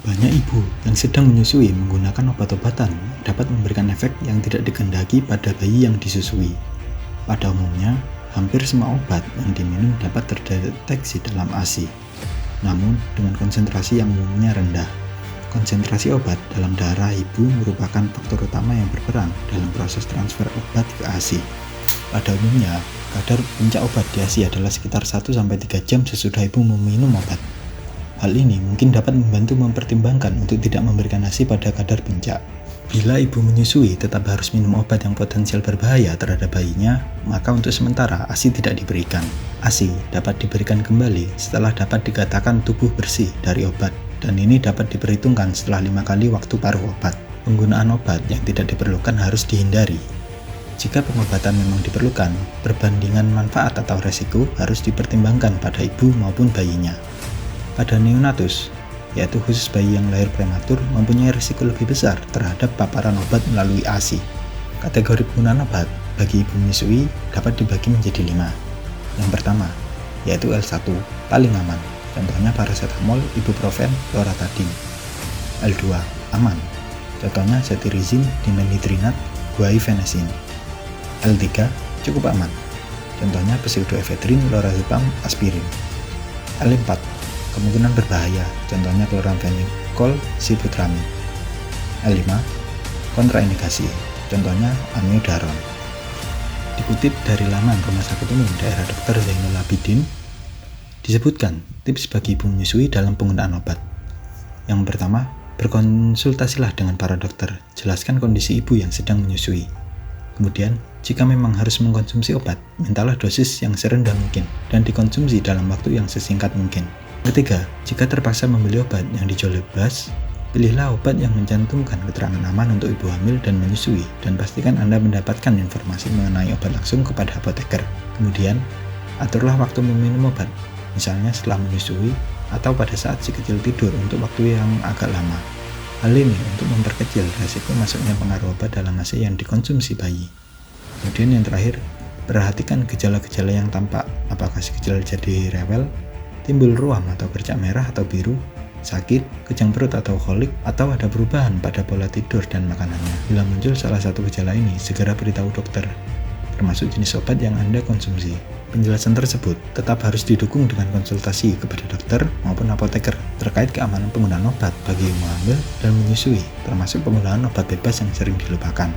Banyak ibu yang sedang menyusui menggunakan obat-obatan dapat memberikan efek yang tidak dikehendaki pada bayi yang disusui. Pada umumnya, hampir semua obat yang diminum dapat terdeteksi dalam ASI, namun dengan konsentrasi yang umumnya rendah. Konsentrasi obat dalam darah ibu merupakan faktor utama yang berperan dalam proses transfer obat ke ASI. Pada umumnya, kadar puncak obat di ASI adalah sekitar 1-3 jam sesudah ibu meminum obat. Hal ini mungkin dapat membantu mempertimbangkan untuk tidak memberikan ASI pada kadar puncak. Bila ibu menyusui tetap harus minum obat yang potensial berbahaya terhadap bayinya, maka untuk sementara ASI tidak diberikan. ASI dapat diberikan kembali setelah dapat dikatakan tubuh bersih dari obat, dan ini dapat diperhitungkan setelah 5 kali waktu paruh obat. Penggunaan obat yang tidak diperlukan harus dihindari. Jika pengobatan memang diperlukan, perbandingan manfaat atau resiko harus dipertimbangkan pada ibu maupun bayinya. Pada neonatus, yaitu khusus bayi yang lahir prematur, mempunyai risiko lebih besar terhadap paparan obat melalui ASI. Kategori penggunaan obat bagi ibu menyusui dapat dibagi menjadi 5. Yang pertama, yaitu L1, paling aman. Contohnya paracetamol, ibuprofen, loratadin. L2, aman. Contohnya cetirizine, dimenhydrinat, guaifenesin. L3, cukup aman. Contohnya pseudoephedrine, lorazepam, aspirin. L4, kemungkinan berbahaya, contohnya chloramphenicol, sibutramine. L5, kontraindikasi, contohnya amiodaron. Dikutip dari laman Rumah Sakit Umum Daerah Dr. Zainul Abidin, disebutkan tips bagi ibu menyusui dalam penggunaan obat. Yang pertama, berkonsultasilah dengan para dokter, jelaskan kondisi ibu yang sedang menyusui. Kemudian, jika memang harus mengkonsumsi obat, mintalah dosis yang serendah mungkin dan dikonsumsi dalam waktu yang sesingkat mungkin. Ketiga, jika terpaksa membeli obat yang dijual bebas, pilihlah obat yang mencantumkan keterangan aman untuk ibu hamil dan menyusui, dan pastikan Anda mendapatkan informasi mengenai obat langsung kepada apoteker. Kemudian, aturlah waktu meminum obat, misalnya setelah menyusui atau pada saat si kecil tidur untuk waktu yang agak lama. Hal ini untuk memperkecil resiko masuknya pengaruh obat dalam ASI yang dikonsumsi bayi. Kemudian yang terakhir, perhatikan gejala-gejala yang tampak, apakah si kecil jadi rewel, timbul ruam atau bercak merah atau biru, sakit, kejang perut atau kolik, atau ada perubahan pada pola tidur dan makanannya. Bila muncul salah satu gejala ini, segera beritahu dokter, termasuk jenis obat yang Anda konsumsi. Penjelasan tersebut tetap harus didukung dengan konsultasi kepada dokter maupun apoteker terkait keamanan penggunaan obat bagi ibu hamil dan menyusui, termasuk penggunaan obat bebas yang sering dilupakan.